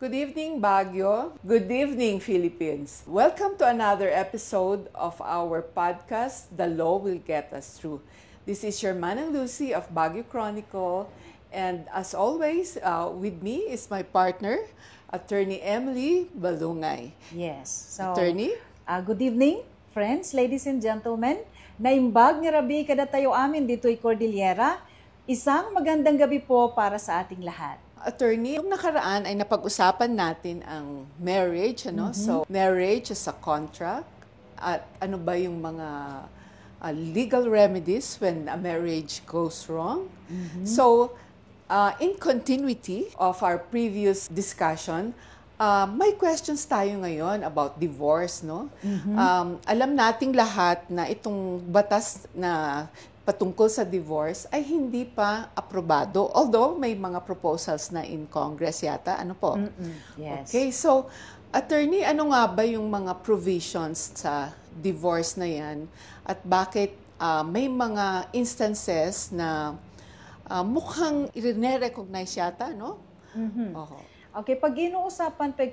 Good evening, Baguio. Good evening, Philippines. Welcome to another episode of our podcast, The Law Will Get Us Through. This is your Manang Lucy of Baguio Chronicle. And as always, with me is my partner, Attorney Emily Balungay. Yes. So, Attorney? good evening, friends, ladies and gentlemen. Naimbag ni Rabi kada tayo amin dito'y Cordillera. Isang magandang gabi po para sa ating lahat. Attorney, yung nakaraan ay napag-usapan natin ang marriage, ano? So, marriage is a contract. At ano ba yung mga legal remedies when a marriage goes wrong? So, in continuity of our previous discussion, may questions tayo ngayon about divorce, no? Alam nating lahat na itong batas na patungkol sa divorce ay hindi pa aprobado. Although may mga proposals na in Congress yata. Ano po? Yes. Okay, so attorney, ano nga ba yung mga provisions sa divorce na yan? At bakit may mga instances na mukhang i-recognize yata, no? Okay, pag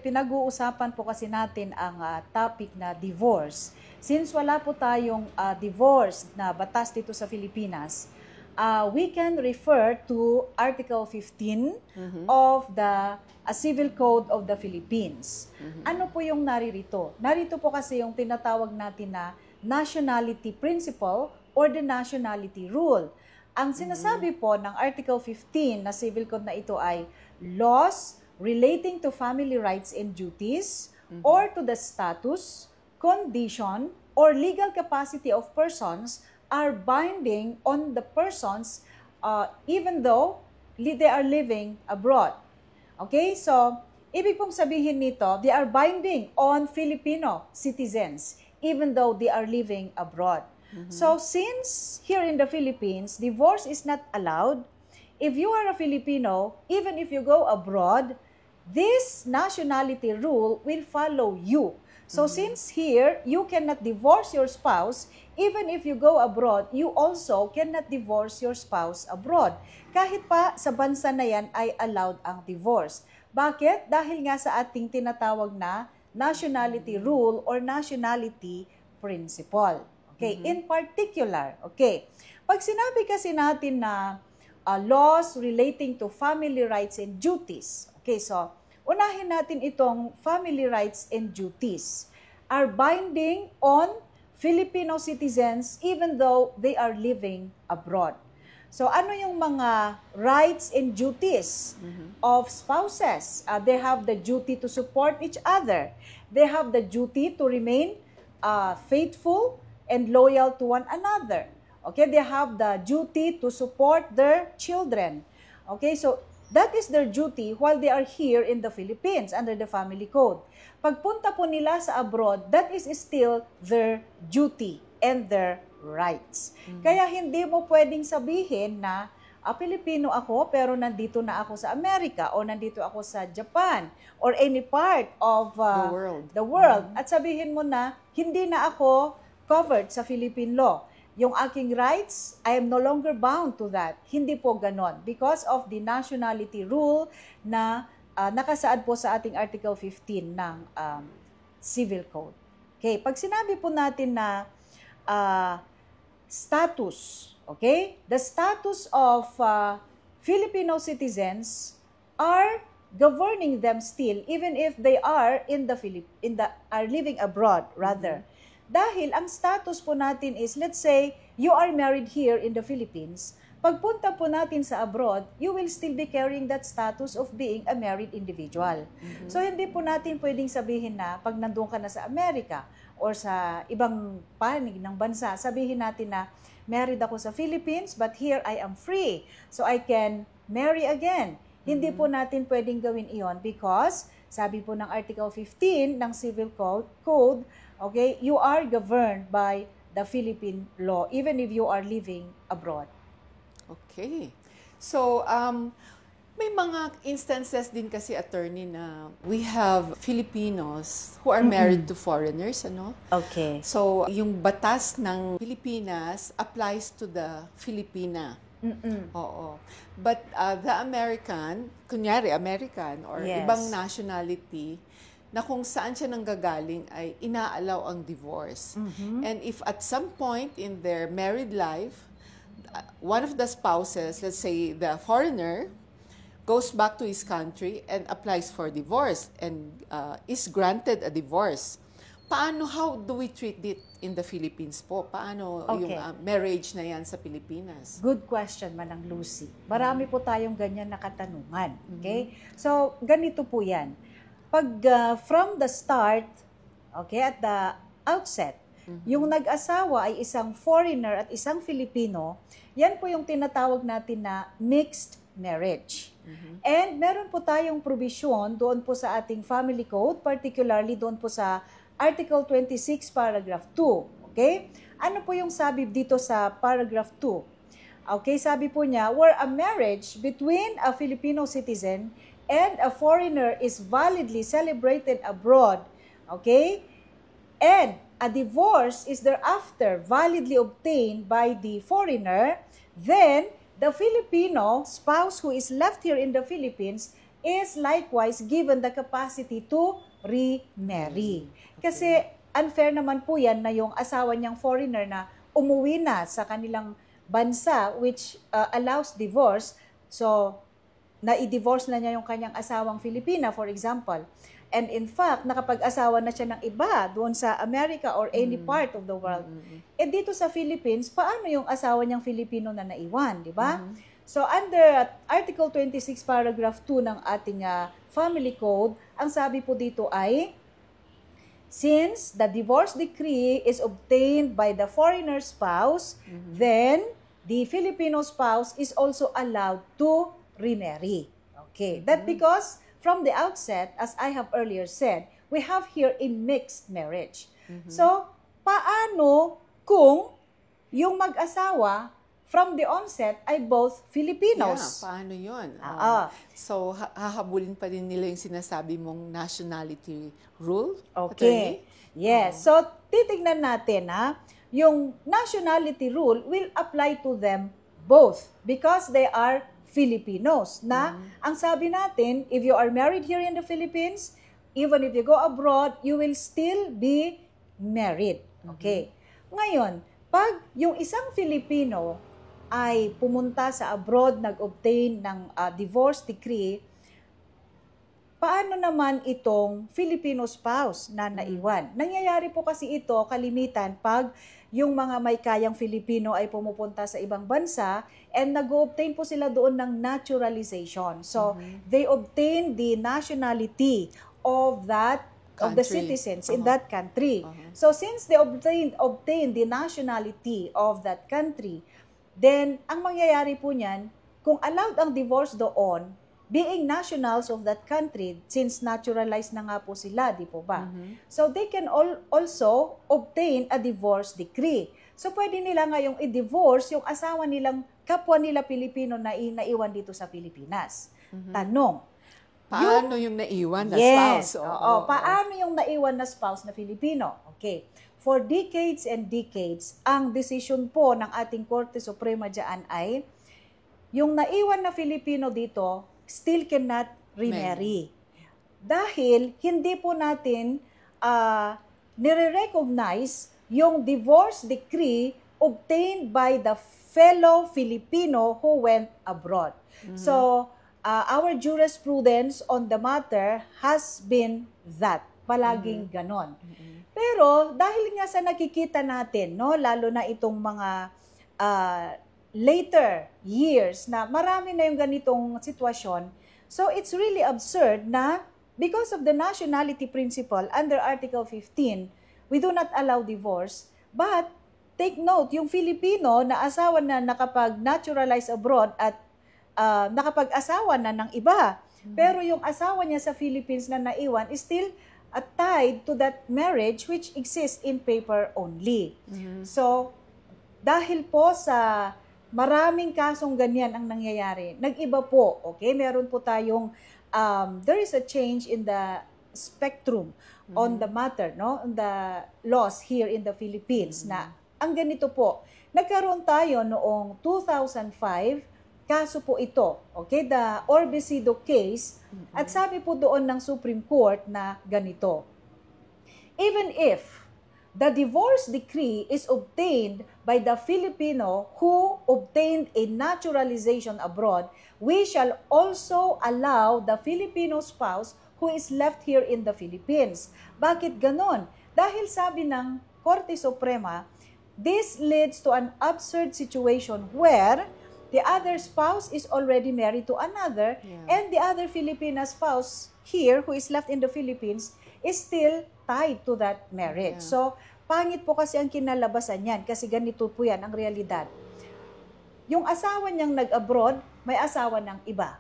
pinag-uusapan po kasi natin ang topic na divorce, since wala po tayong divorce na batas dito sa Pilipinas, we can refer to Article 15 of the Civil Code of the Philippines. Ano po yung naririto? Narito po kasi yung tinatawag natin na nationality principle or the nationality rule. Ang sinasabi po ng Article 15 na Civil Code na ito ay laws relating to family rights and duties or to the status, condition, or legal capacity of persons are binding on the persons even though they are living abroad. Okay? So, ibig pong sabihin nito, they are binding on Filipino citizens even though they are living abroad. So, since here in the Philippines, divorce is not allowed, if you are a Filipino, even if you go abroad, this nationality rule will follow you. So since here, you cannot divorce your spouse, even if you go abroad, you also cannot divorce your spouse abroad. Kahit pa sa bansa na yan ay allowed ang divorce. Bakit? Dahil nga sa ating tinatawag na nationality rule or nationality principle. Okay, in particular, okay, pag sinabi kasi natin na laws relating to family rights and duties, okay, so unahin natin itong family rights and duties are binding on Filipino citizens even though they are living abroad. So ano yung mga rights and duties of spouses? They have the duty to support each other. They have the duty to remain faithful and loyal to one another. Okay, they have the duty to support their children. Okay, so that is their duty while they are here in the Philippines under the family code. Pagpunta po nila sa abroad, that is still their duty and their rights. Kaya hindi mo pwedeng sabihin na Pilipino ako pero nandito na ako sa Amerika o nandito ako sa Japan or any part of the world. At sabihin mo na hindi na ako covered sa Philippine law. Yung aking rights, I am no longer bound to that. Hindi po ganon. Because of the nationality rule na nakasaad po sa ating Article 15 ng Civil Code. Okay, pag sinabi po natin na status, okay? The status of Filipino citizens are governing them still even if they are are living abroad rather. Dahil ang status po natin is, let's say, you are married here in the Philippines, pagpunta po natin sa abroad, you will still be carrying that status of being a married individual. So, hindi po natin pwedeng sabihin na pag nandun ka na sa Amerika or sa ibang panig ng bansa, sabihin natin na married ako sa Philippines, but here I am free. So, I can marry again. Hindi po natin pwedeng gawin iyon because, sabi po ng Article 15 ng Civil Code, okay, you are governed by the Philippine law even if you are living abroad. Okay. So, may mga instances din kasi, attorney, na we have Filipinos who are married to foreigners, ano? Okay. So, yung batas ng Pilipinas applies to the Filipina. Oo. But the American, kunyari American or Yes. ibang nationality, na kung saan siya nanggagaling ay inaalaw ang divorce. And if at some point in their married life, one of the spouses, let's say the foreigner, goes back to his country and applies for divorce and is granted a divorce. How do we treat it in the Philippines po? Paano yung Okay. marriage na yan sa Pilipinas? Good question, Manang Lucy. Marami po tayong ganyan na katanungan. Okay? So, ganito po yan. Pag from the start, okay, at the outset, yung nag-asawa ay isang foreigner at isang Filipino, yan po yung tinatawag natin na mixed marriage. And meron po tayong provision doon po sa ating family code, particularly doon po sa Article 26, Paragraph 2. Okay? Ano po yung sabi dito sa Paragraph 2? Okay, sabi po niya, where a marriage between a Filipino citizen and a foreigner is validly celebrated abroad, okay, and a divorce is thereafter validly obtained by the foreigner, then the Filipino spouse who is left here in the Philippines is likewise given the capacity to remarry. Kasi unfair naman po yan na yung asawa niyang foreigner na umuwi na sa kanilang bansa which allows divorce. So, na-i-divorce na niya yung kanyang asawang Filipina, for example. And in fact, nakapag-asawa na siya ng iba doon sa America or any part of the world. Eh dito sa Philippines, paano yung asawa niyang Filipino na naiwan, di ba? So under Article 26, Paragraph 2 ng ating Family Code, ang sabi po dito ay, since the divorce decree is obtained by the foreigner spouse, then the Filipino spouse is also allowed to remarry. Okay, that because from the outset, as I have earlier said, we have here a mixed marriage. So, paano kung yung mag-asawa from the onset ay both Filipinos? Yeah, paano yun? So, hahabulin pa rin nila yung sinasabi mong nationality rule? okay. Yes. So, titignan natin yung nationality rule will apply to them both because they are Filipinos. Ang sabi natin, if you are married here in the Philippines, even if you go abroad, you will still be married. Okay. Ngayon, pag yung isang Filipino ay pumunta sa abroad, nag-obtain ng divorce decree, paano naman itong Filipino spouse na naiwan? Nangyayari po kasi ito kalimitan pag yung mga may kayang Filipino ay pumupunta sa ibang bansa and nag-obtain po sila doon ng naturalization. So, they obtain the nationality of that of the citizens in that country. So, since they obtain the nationality of that country, then ang mangyayari po niyan, kung allowed ang divorce doon, being nationals of that country, since naturalized na nga po sila, di po ba? So, they can also obtain a divorce decree. So, pwede nila ngayong i-divorce yung asawa nilang kapwa nila Pilipino na naiwan dito sa Pilipinas. Tanong, paano yung naiwan na yes, spouse? Paano yung naiwan na spouse na Filipino? Okay. For decades and decades, ang decision po ng ating Korte Suprema dyan ay, yung naiwan na Filipino dito, still cannot remarry. Dahil hindi po natin nire-recognize yung divorce decree obtained by the fellow Filipino who went abroad. So, our jurisprudence on the matter has been that. Palaging ganon. Pero dahil nga sa nakikita natin, no, lalo na itong mga later years na marami na yung ganitong sitwasyon, so it's really absurd na because of the nationality principle under Article 15, we do not allow divorce, but take note, yung Filipino na asawa na nakapag-naturalize abroad at nakapag-asawa na ng iba, pero yung asawa niya sa Philippines na naiwan is still tied to that marriage which exists in paper only. So, dahil po sa maraming kasong ganyan ang nangyayari, nag-iba po, okay? Meron po tayong, there is a change in the spectrum on the matter, no? On the laws here in the Philippines na ang ganito po, Nagkaroon tayo noong 2005, kaso po ito, okay, the Orbisido case, at sabi po doon ng Supreme Court na ganito, even if the divorce decree is obtained by the Filipino who obtained a naturalization abroad, we shall also allow the Filipino spouse who is left here in the Philippines. Bakit ganon? Dahil sabi ng Korte Suprema, this leads to an absurd situation where the other spouse is already married to another, and the other Filipina spouse here who is left in the Philippines is still tied to that marriage. So, pangit po kasi ang kinalabasan yan kasi ganito po yan ang realidad. Yung asawa niyang nag-abroad, may asawa ng iba.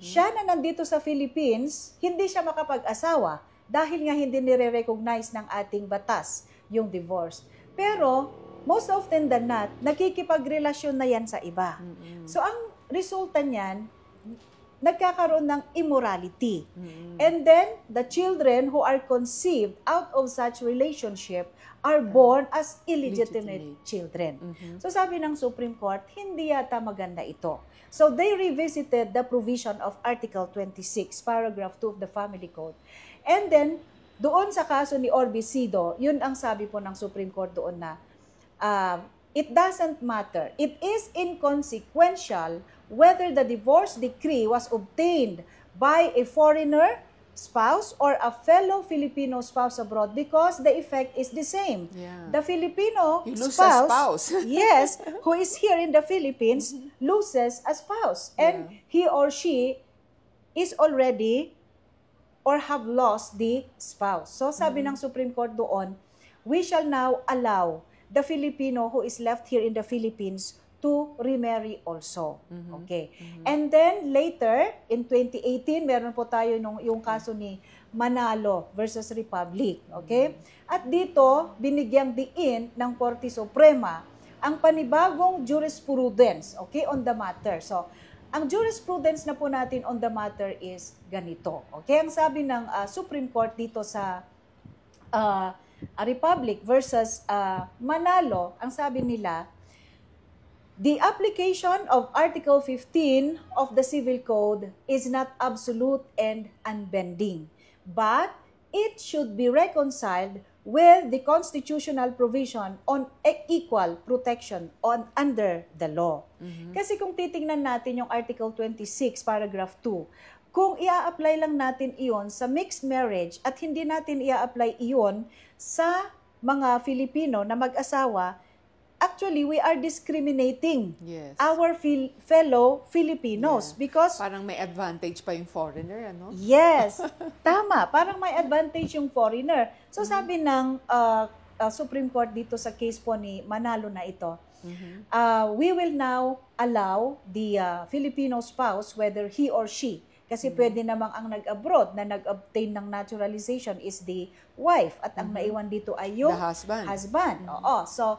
Siya na nandito sa Philippines, hindi siya makapag-asawa dahil nga hindi nire-recognize ng ating batas yung divorce. Pero, most often than not, nakikipagrelasyon na yan sa iba. So, ang resulta niyan, nagkakaroon ng immorality. And then, the children who are conceived out of such relationship are born as illegitimate children. So, sabi ng Supreme Court, hindi yata maganda ito. So, they revisited the provision of Article 26, Paragraph 2 of the Family Code. And then, doon sa kaso ni Orbisido, yun ang sabi po ng Supreme Court doon na, it doesn't matter. It is inconsequential whether the divorce decree was obtained by a foreigner spouse or a fellow Filipino spouse abroad because the effect is the same. The Filipino spouse, yes, who is here in the Philippines, loses a spouse. And he or she is already or have lost the spouse. So sabi ng Supreme Court doon, we shall now allow the Filipino who is left here in the Philippines to remarry also. Okay. And then later, in 2018, meron po tayo yung kaso ni Manalo versus Republic. Okay? At dito, binigyang diin ng Korte Suprema ang panibagong jurisprudence, okay, on the matter. So, ang jurisprudence na po natin on the matter is ganito. Okay? Ang sabi ng Supreme Court dito sa Republic versus Manalo, ang sabi nila, the application of Article 15 of the Civil Code is not absolute and unbending, but it should be reconciled with the constitutional provision on equal protection under the law. Kasi kung titingnan natin yung Article 26, Paragraph 2, kung ia-apply lang natin iyon sa mixed marriage at hindi natin ia-apply iyon sa mga Filipino na mag-asawa, actually, we are discriminating our fellow Filipinos because parang may advantage pa yung foreigner, ano? Yes, tama. Parang may advantage yung foreigner. So sabi ng Supreme Court dito sa case po ni Manalo na ito, we will now allow the Filipino spouse, whether he or she, kasi pwede namang ang nag-abroad na nag-obtain ng naturalization is the wife at ang naiwan dito ay yung husband. Oo. So,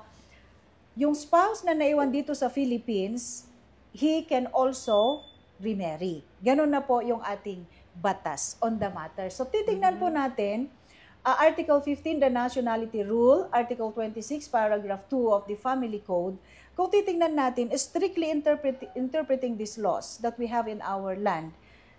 yung spouse na naiwan dito sa Philippines, he can also remarry. Ganun na po yung ating batas on the matter. So, titingnan po natin, Article 15, the Nationality Rule, Article 26, Paragraph 2 of the Family Code. Kung titingnan natin, strictly interpreting these laws that we have in our land,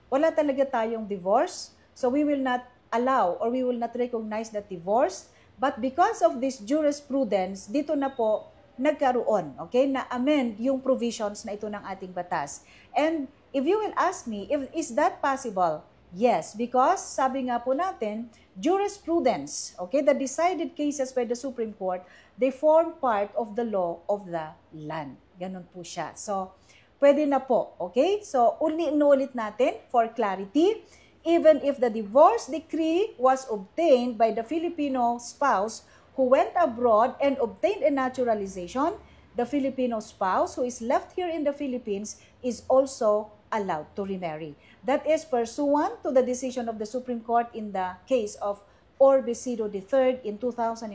wala talaga tayong divorce. So, we will not allow or we will not recognize that divorce. But because of this jurisprudence, dito na po nagkaroon, okay, na amend yung provisions na ito ng ating batas. And if you will ask me, is that possible? Yes, because sabi nga po natin, jurisprudence, okay, the decided cases by the Supreme Court, they form part of the law of the land. Ganun po siya. So, pwede na po, okay? So, ulit natin for clarity, even if the divorce decree was obtained by the Filipino spouse who went abroad and obtained a naturalization, the Filipino spouse who is left here in the Philippines is also allowed to remarry. That is pursuant to the decision of the Supreme Court in the case of Orbisido III in 2005,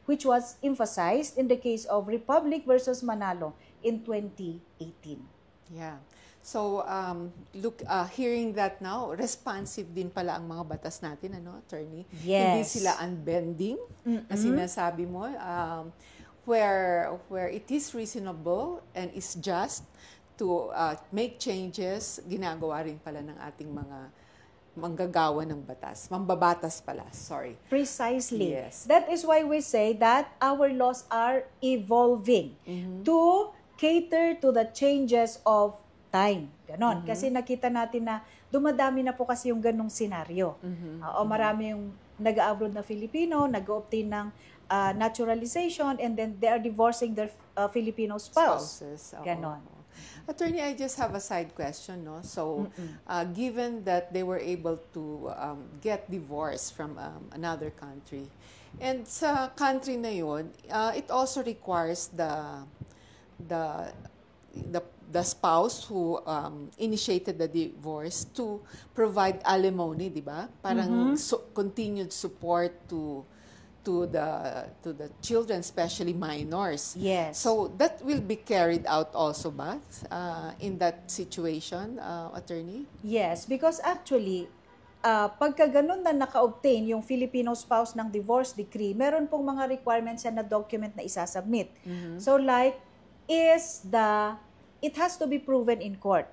which was emphasized in the case of Republic versus Manalo in 2018. Yeah. So, hearing that now, responsive din pala ang mga batas natin, ano, attorney? Yes. Hindi sila unbending. Kasi nasabi mo, where it is reasonable and is just to make changes, ginagawa rin pala ng ating mga manggagawa ng batas. Mambabatas pala, sorry. Precisely. Yes. That is why we say that our laws are evolving to cater to the changes of time. Ganon. Kasi nakita natin na dumadami na po kasi yung ganong senaryo. Marami yung nag-abroad na Filipino, nag-obtain ng naturalization, and then they are divorcing their Filipino spouse. Spouses. Ganon. Attorney, I just have a side question, no? So, given that they were able to get divorced from another country, and sa country na yun, it also requires the spouse who initiated the divorce to provide alimony, di ba? Parang continued support to the children, especially minors. Yes. So that will be carried out also ba in that situation, attorney? Yes, because actually, pagka ganun na naka-obtain yung Filipino spouse ng divorce decree, meron pong mga requirements yan na document na isasubmit. So like, it has to be proven in court.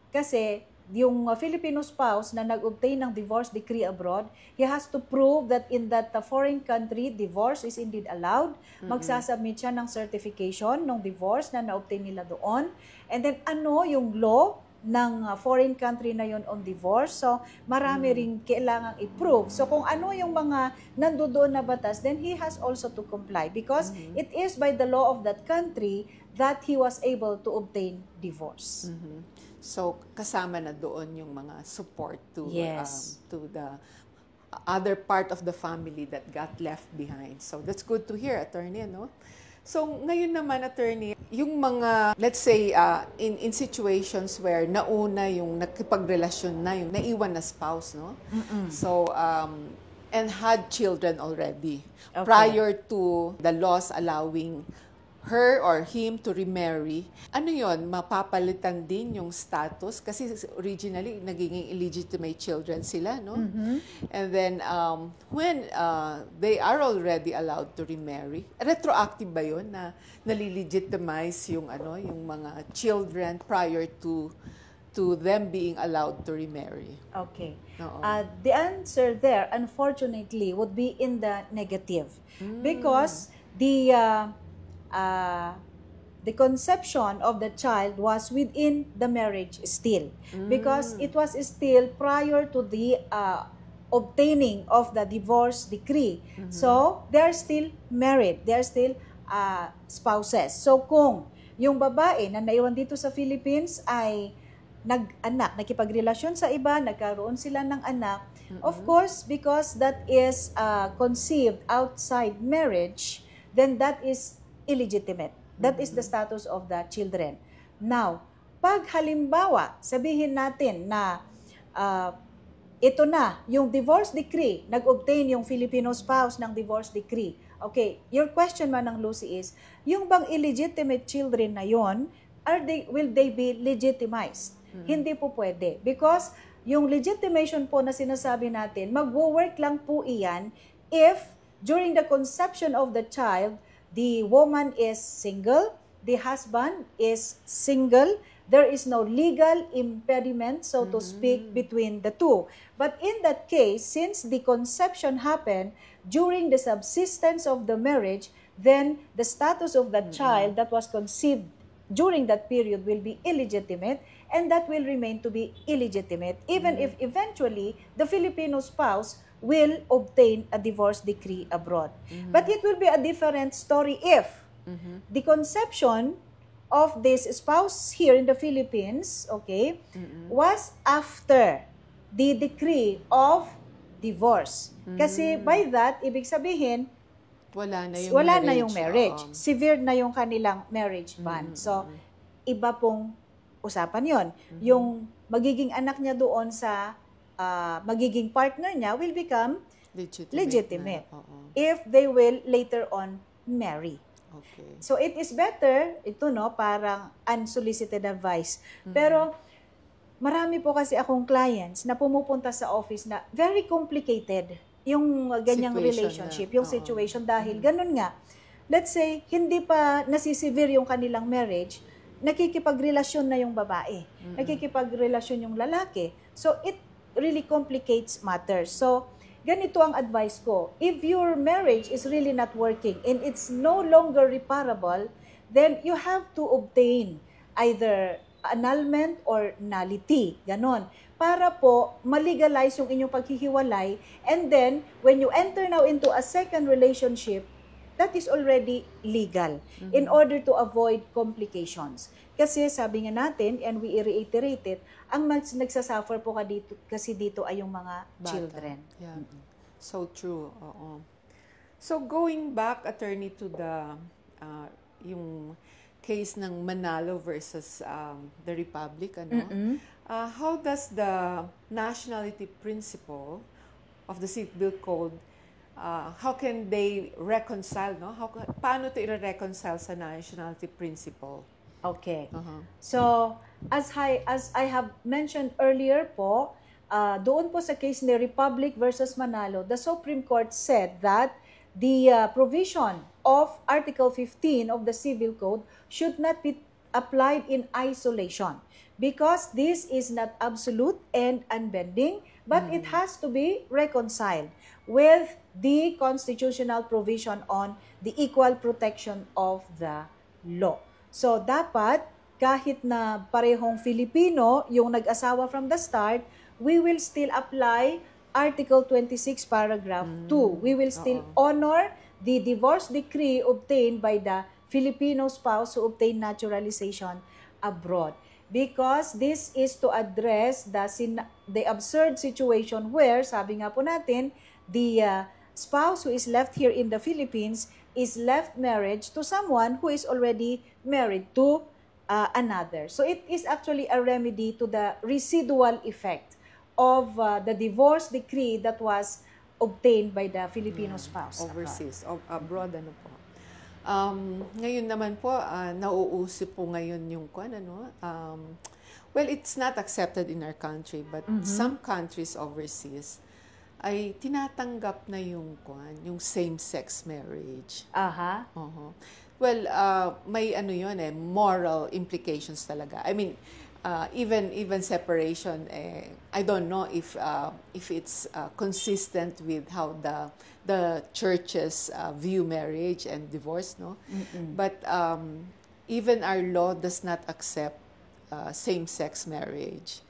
Kasi yung Filipino spouse na nag-obtain ng divorce decree abroad, he has to prove that in that foreign country, divorce is indeed allowed. Magsasubmit siya ng certification ng divorce na na-obtain nila doon. And then ano yung law ng foreign country na yon on divorce. So marami ring kailangang i-prove. So kung ano yung mga nandoon na batas, then he has also to comply because it is by the law of that country that he was able to obtain divorce. So, kasama na doon yung mga support to to the other part of the family that got left behind. So, that's good to hear, attorney, no? So, ngayon naman, attorney, yung mga, let's say, in situations where nauna yung nakipagrelasyon na, yung naiwan na spouse, no? So, and had children already prior to the laws allowing her or him to remarry, ano yon, mapapalitan din yung status kasi originally nagiging illegitimate children sila, no? And then when they are already allowed to remarry, retroactive ba yon na nalilegitimize yung yung mga children prior to them being allowed to remarry? Okay. The answer there, unfortunately, would be in the negative because the conception of the child was within the marriage still because it was still prior to the obtaining of the divorce decree. So, they're still married. They're still spouses. So, kung yung babae na naiwan dito sa Philippines ay nag-anak, nakipagrelasyon sa iba, nagkaroon sila ng anak, of course, because that is conceived outside marriage, then that is illegitimate. That is the status of the children. Now, pag halimbawa, sabihin natin na ito na, yung divorce decree, nag-obtain yung Filipino spouse ng divorce decree. Okay, your question Manang Lucy is, yung bang illegitimate children na yon, will they be legitimized? Hindi po pwede. Because yung legitimation po na sinasabi natin, mag-work lang po iyan if during the conception of the child, the woman is single, the husband is single, there is no legal impediment, so to speak, between the two. But in that case, since the conception happened during the subsistence of the marriage, then the status of the child that was conceived during that period will be illegitimate, and that will remain to be illegitimate, even if eventually the Filipino spouse will obtain a divorce decree abroad. But it will be a different story if the conception of this spouse here in the Philippines, okay, was after the decree of divorce. Kasi by that, ibig sabihin, wala na yung marriage. Severe na yung kanilang marriage ban. So, iba pong usapan yon. Yung magiging anak niya doon sa magiging partner niya will become legitimate if they will later on marry. Okay. So it is better, ito no, parang unsolicited advice. Pero marami po kasi akong clients na pumupunta sa office na very complicated yung ganyang relationship, yung situation dahil ganun nga, let's say, hindi pa nasisevere yung kanilang marriage, nakikipagrelasyon na yung babae, nakikipagrelasyon yung lalaki. So, it really complicates matters. So, ganito ang advice ko. If your marriage is really not working and it's no longer reparable, then you have to obtain either annulment or nullity. Ganon. Para po malegalize yung inyong paghihiwalay, and then when you enter now into a second relationship, that is already legal in order to avoid complications. Kasi sabi nga natin, and we reiterate it, ang nagsasuffer po kasi dito ay yung mga Bata. children. Yeah. So true. Oo. So going back, attorney, to the yung case ng Manalo versus the Republic, how does the nationality principle of the Civil Code, how can they reconcile, no? Paano ito i-reconcile sa nationality principle? Okay. So, as I have mentioned earlier po, doon po sa case ni Republic versus Manalo, the Supreme Court said that the provision of Article 15 of the Civil Code should not be applied in isolation because this is not absolute and unbending, but it has to be reconciled with the constitutional provision on the equal protection of the law. So, dapat, kahit na parehong Filipino yung nag-asawa from the start, we will still apply Article 26, Paragraph 2. We will still honor the divorce decree obtained by the Filipino spouse who obtained naturalization abroad. Because this is to address the absurd situation where, sabi nga po natin, the spouse who is left here in the Philippines is left married to someone who is already married to another. So it is actually a remedy to the residual effect of the divorce decree that was obtained by the Filipino spouse. Overseas, abroad, ano po. Ngayon naman po, nauuso po ngayon yung well, it's not accepted in our country, but some countries overseas ay tinatanggap na yung same-sex marriage. Well, may moral implications talaga. I mean, even separation, I don't know if it's consistent with how the churches view marriage and divorce, no? But even our law does not accept same-sex marriage.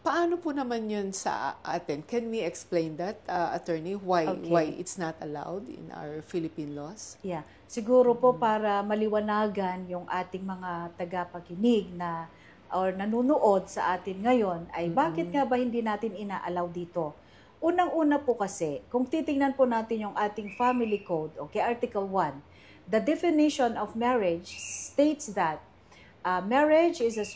Paano po naman yun sa atin? Can we explain that, attorney, why it's not allowed in our Philippine laws? Yeah. Siguro po para maliwanagan yung ating mga tagapakinig na or nanunood sa atin ngayon ay bakit nga ba hindi natin ina-allow dito? Unang-una po kasi, kung titingnan po natin yung ating family code, okay, Article 1, the definition of marriage states that marriage is a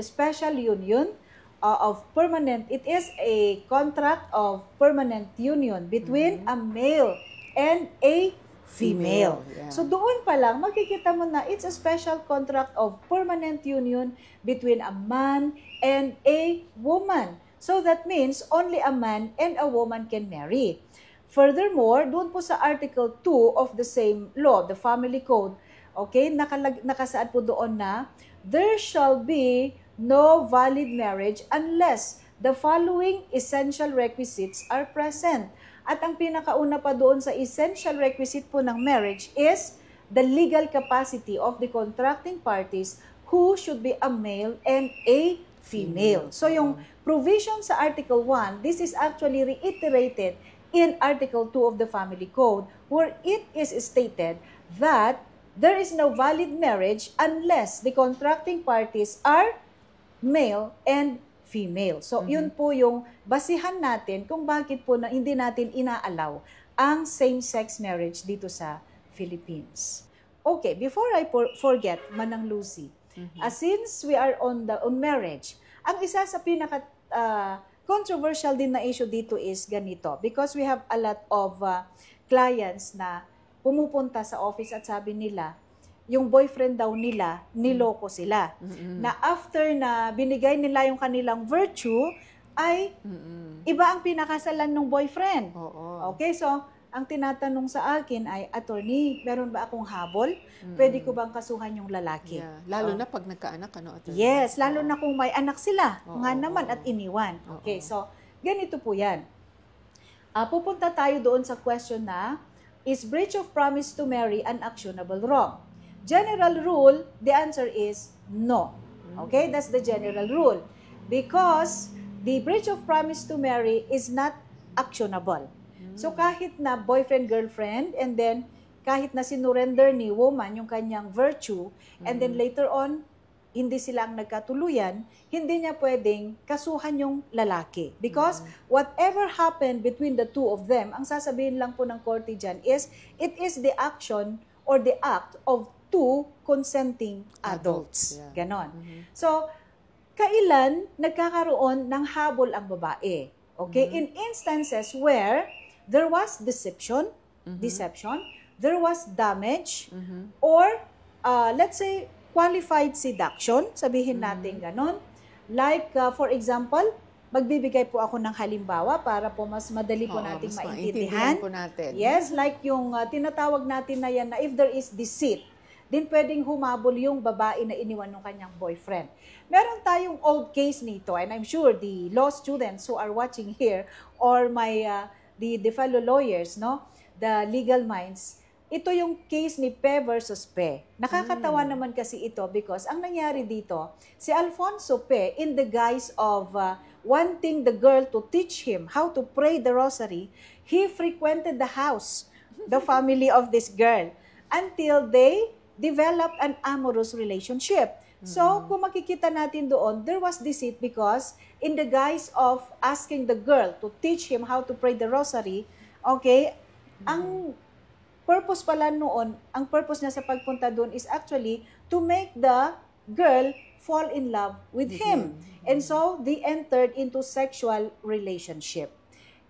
special union of permanent, it is a contract of permanent union between a male and a female. Yeah. So doon pa lang, makikita mo na it's a special contract of permanent union between a man and a woman. So that means only a man and a woman can marry. Furthermore, doon po sa Article 2 of the same law, the Family Code, okay, nakasaad po doon na there shall be no valid marriage unless the following essential requisites are present. At ang pinakauna pa doon sa essential requisite po ng marriage is the legal capacity of the contracting parties who should be a male and a female. So yung provision sa Article 1, this is actually reiterated in Article 2 of the Family Code where it is stated that there is no valid marriage unless the contracting parties are male and female. So, yun po yung basihan natin kung bakit po na hindi natin ina-allow ang same-sex marriage dito sa Philippines. Okay, before I forget, Manang Lucy, since we are on marriage, ang isa sa pinaka controversial din na issue dito is ganito because we have a lot of clients na pumupunta sa office at sabi nila, yung boyfriend daw nila, niloko sila. Na after na binigay nila yung kanilang virtue, ay iba ang pinakasalan ng boyfriend. Okay, so ang tinatanong sa akin ay, attorney, meron ba akong habol? Pwede ko bang kasuhan yung lalaki? Yeah. Lalo na pag nagkaanak, ano, attorney? Yes, lalo na kung may anak sila. Oo, Nga naman oo. at iniwan. Okay, Oo. so ganito po yan. Pupunta tayo doon sa question na, is breach of promise to marry an actionable wrong? General rule, the answer is no. Okay, that's the general rule. Because the breach of promise to marry is not actionable. So kahit na boyfriend-girlfriend, and then kahit na sinurrender ni woman yung kanyang virtue, and then later on, hindi sila ang nagkatuluyan, hindi niya pwedeng kasuhan yung lalaki. Because whatever happened between the two of them, ang sasabihin lang po ng korte dyan is, it is the action or the act of two consenting adults. Yeah. Ganon. So, kailan nagkakaroon ng habol ang babae? Okay? In instances where there was deception, there was damage, or let's say, qualified seduction, sabihin natin ganon. Like, for example, magbibigay po ako ng halimbawa para po mas madali po nating mas maintindihan. po natin. Yes, like yung tinatawag natin na yan na if there is deceit, din pwedeng humabol yung babae na iniwan ng kanyang boyfriend. Meron tayong old case nito, and I'm sure the law students who are watching here, or my the fellow lawyers, no, the legal minds, ito yung case ni Pe versus Pe. Nakakatawa naman kasi ito because ang nangyari dito, si Alfonso Pe, in the guise of wanting the girl to teach him how to pray the rosary, he frequented the house, the family of this girl, until they developed an amorous relationship. So, kung makikita natin doon, there was deceit because in the guise of asking the girl to teach him how to pray the rosary, okay, ang purpose pala noon, ang purpose niya sa pagpunta doon is actually to make the girl fall in love with him. And so, they entered into sexual relationship.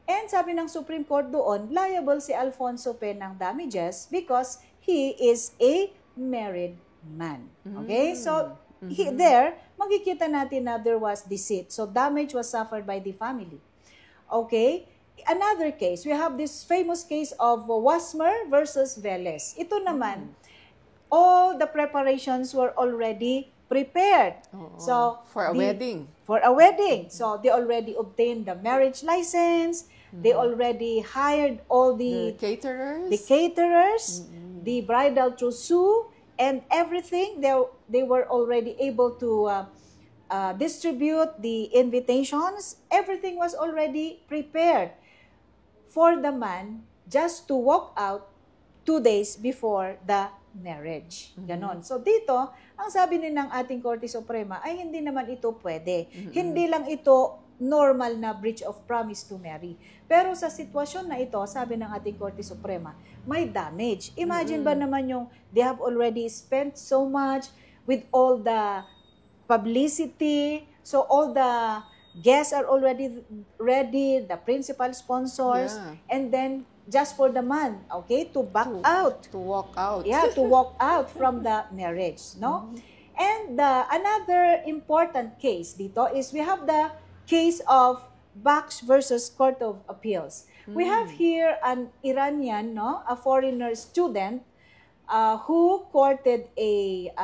And sabi ng Supreme Court doon, liable si Alfonso Pe ng damages because he is a married man. Okay? So, there, makikita natin na there was deceit. So, damage was suffered by the family. Okay? Another case, we have this famous case of Wasmer versus Velez. Ito naman, all the preparations were already prepared. So, for a wedding. For a wedding. So, they already obtained the marriage license. They already hired all the caterers, the bridal trousseau, and everything. They were already able to distribute the invitations. Everything was already prepared for the man just to walk out 2 days before the marriage. Ganon. So dito, ang sabi din ng ating Korte Suprema ay hindi naman ito pwede. Hindi lang ito normal na breach of promise to marry. Pero sa sitwasyon na ito, sabi ng ating Korte Suprema, may damage. Imagine ba naman yung they have already spent so much with all the publicity, so all the guests are already ready, the principal sponsors, and then just for the man, okay, to back out. To walk out. Yeah, to walk out from the marriage, no? And another important case dito is we have the case of Baksh versus Court of Appeals. We have here an Iranian, no, a foreigner student who courted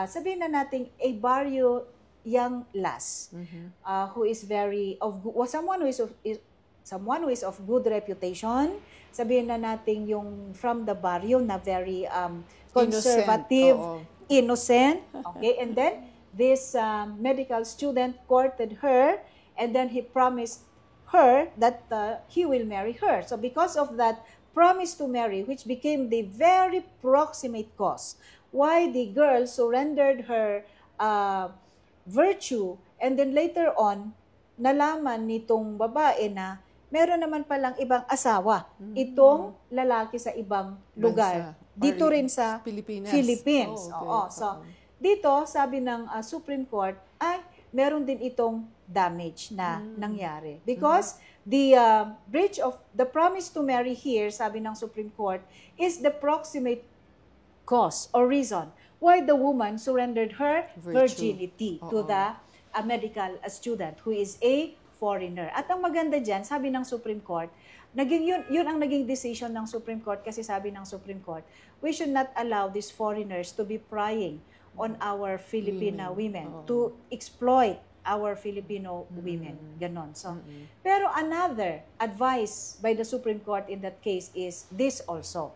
sabihin na natin, a barrio young lass, who is someone who is of good reputation. Sabihin na natin yung from the barrio na very conservative, innocent. Okay, and then this medical student courted her, and then he promised her that he will marry her. So because of that promise to marry, which became the very proximate cause why the girl surrendered her virtue, and then later on, nalaman nitong babae na meron naman palang ibang asawa itong lalaki sa ibang lugar. Dito rin sa Philippines. So, dito, sabi ng Supreme Court, ay meron din itong damage na nangyari. Because the breach of the promise to marry here, sabi ng Supreme Court, is the proximate cause or reason why the woman surrendered her virginity to the medical student who is a foreigner. At ang maganda dyan, sabi ng Supreme Court, yun ang naging decision ng Supreme Court kasi sabi ng Supreme Court, we should not allow these foreigners to be prying on our Filipino women, to exploit our Filipino women. Ganon. So, pero another advice by the Supreme Court in that case is this also.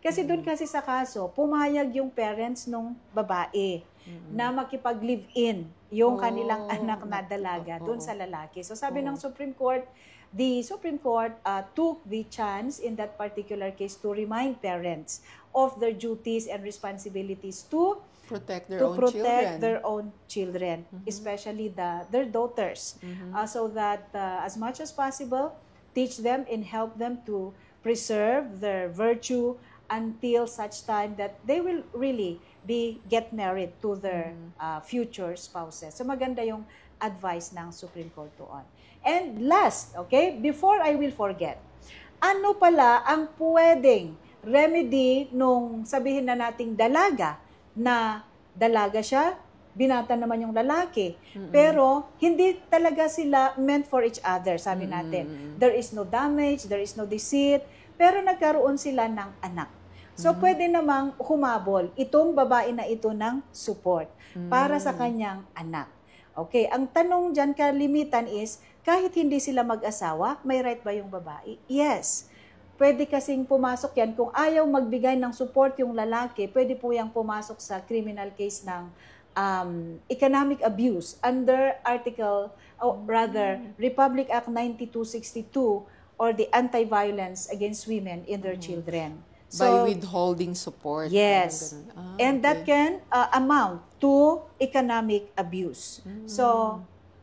Kasi doon kasi sa kaso, pumayag yung parents nung babae na makipag-live-in yung kanilang anak na dalaga doon sa lalaki. So sabi ng Supreme Court, the Supreme Court took the chance in that particular case to remind parents of their duties and responsibilities to protect their own children, especially their daughters, so that as much as possible, teach them and help them to preserve their virtue until such time that they will really get married to their future spouses. So maganda yung advice ng Supreme Court doon. And last, okay, before I will forget, ano pala ang pwedeng remedy nung sabihin na nating dalaga, na dalaga siya, binata naman yung lalaki, pero hindi talaga sila meant for each other, sabi natin. There is no damage, there is no deceit, pero nagkaroon sila ng anak. So, pwede namang humabol itong babae na ito ng support para sa kanyang anak. Okay, ang tanong dyan kalimitan is, kahit hindi sila mag-asawa, may right ba yung babae? Yes. Pwede kasing pumasok yan. Kung ayaw magbigay ng support yung lalaki, pwede po yung pumasok sa criminal case ng economic abuse under Republic Act 9262 or the Anti-Violence Against Women in Their Children. So, by withholding support. Yes. And that can amount to economic abuse. So,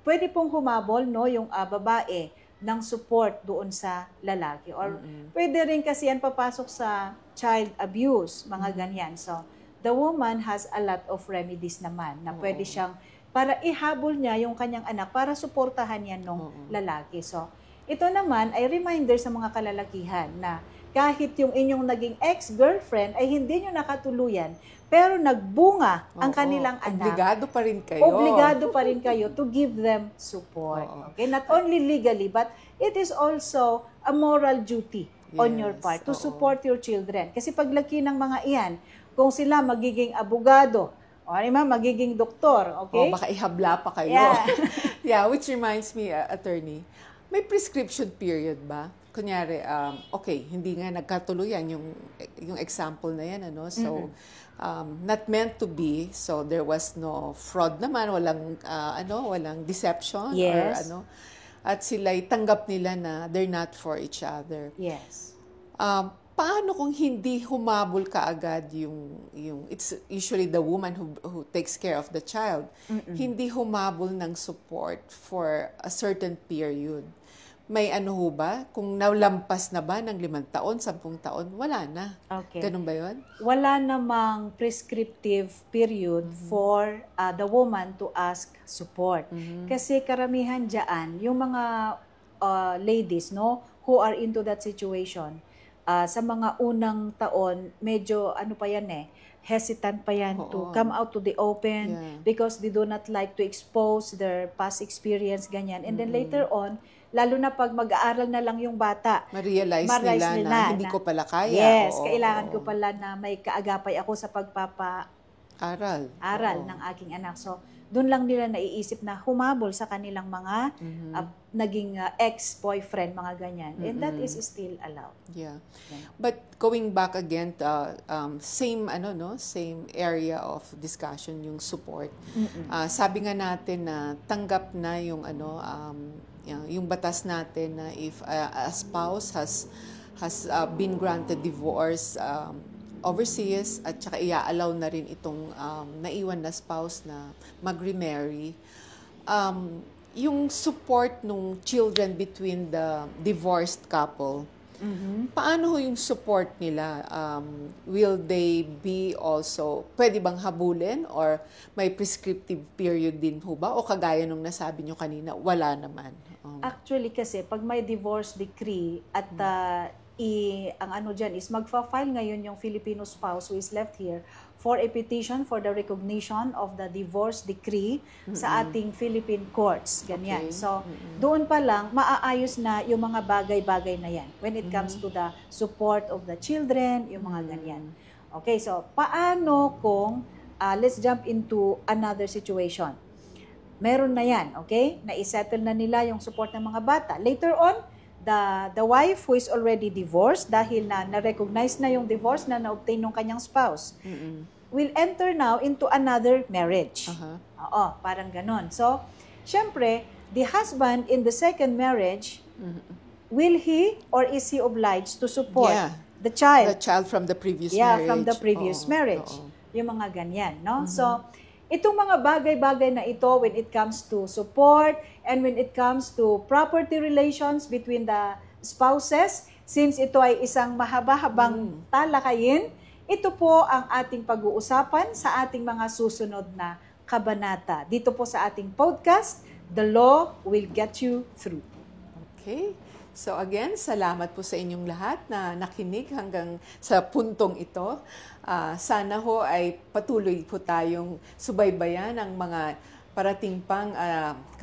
pwede pong humabol yung babae ng support doon sa lalaki. Or pwede rin kasi yan papasok sa child abuse, mga ganyan. So, the woman has a lot of remedies naman na pwede siyang, para ihabol niya yung kanyang anak para suportahan yan ng lalaki. So, ito naman ay reminder sa mga kalalakihan na kahit yung inyong naging ex-girlfriend ay hindi nyo nakatuluyan, pero nagbunga ang kanilang anak. Obligado pa rin kayo. Obligado pa rin kayo to give them support. Okay? Not only legally, but it is also a moral duty on your part to support your children. Kasi paglaki ng mga iyan, kung sila magiging abogado, o magiging doktor, okay? Baka ihabla pa kayo. Yeah, which reminds me, attorney, may prescription period ba? Kunyari, okay, hindi nga nagkatuluyan yung example na yan, ano? So, not meant to be. So, there was no fraud naman, walang deception or ano. At sila'y tanggap nila na they're not for each other. Yes. Paano kung hindi humabol kaagad yung it's usually the woman who takes care of the child. Hindi humabol ng support for a certain period. May ano ho ba? Kung nalampas na ba ng 5 taon, 10 taon, wala na. Okay. Ganun ba yun? Wala namang prescriptive period for the woman to ask support. Kasi karamihan dyan, yung mga ladies who are into that situation, sa mga unang taon, medyo hesitant pa yan to come out to the open because they do not like to expose their past experience, ganyan. And then later on, lalo na pag mag-aaral na lang yung bata, ma-realize nila na hindi ko pala kaya. Yes, kailangan ko pala na may kaagapay ako sa aral ng aking anak. So, doon lang nila naiisip na humabol sa kanilang mga naging ex-boyfriend, mga ganyan. And that is still allowed. Yeah. But going back again to same area of discussion, yung support. Sabi nga natin na tanggap na yung yung batas natin na if a spouse has been granted divorce overseas at saka i-allow na rin itong naiwan na spouse na mag-remarry, yung support ng children between the divorced couple, paano yung support nila? Will they be also, pwede bang habulin or may prescriptive period din ho ba? O kagaya nung nasabi nyo kanina, wala naman? Actually kasi, pag may divorce decree at ang ano dyan is magfa-file ngayon yung Filipino spouse who is left here for a petition for the recognition of the divorce decree sa ating Philippine courts. Ganyan. Okay. So, doon pa lang, maaayos na yung mga bagay-bagay na yan when it comes to the support of the children, yung mga ganyan. Okay, so paano kung, let's jump into another situation. Meron na yan, okay? Na-settle na nila yung support ng mga bata. Later on, the wife who is already divorced, dahil na-recognize na yung divorce na na-obtain ng kanyang spouse, will enter now into another marriage. Oo, parang ganon. So, syempre, the husband in the second marriage, will he or is he obliged to support the child? The child from the previous marriage. Yeah, from the previous marriage. Yung mga ganyan, no? So, itong mga bagay-bagay na ito when it comes to support and when it comes to property relations between the spouses, since ito ay isang mahaba-habang talakayin, ito po ang ating pag-uusapan sa ating mga susunod na kabanata. Dito po sa ating podcast, The Law Will Get You Through. Okay. So again, salamat po sa inyong lahat na nakinig hanggang sa puntong ito. Sana ho ay patuloy po tayong subaybayan ang mga parating pang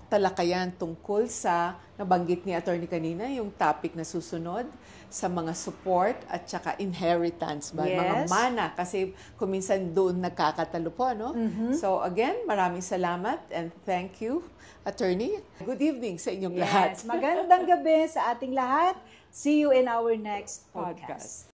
talakayan tungkol sa nabanggit ni Attorney kanina, yung topic na susunod sa mga support at saka inheritance, mga mana, kasi kuminsan doon nagkakatalo po, no? So again, maraming salamat and thank you, Attorney. Good evening sa inyong lahat. Magandang gabi sa ating lahat. See you in our next podcast.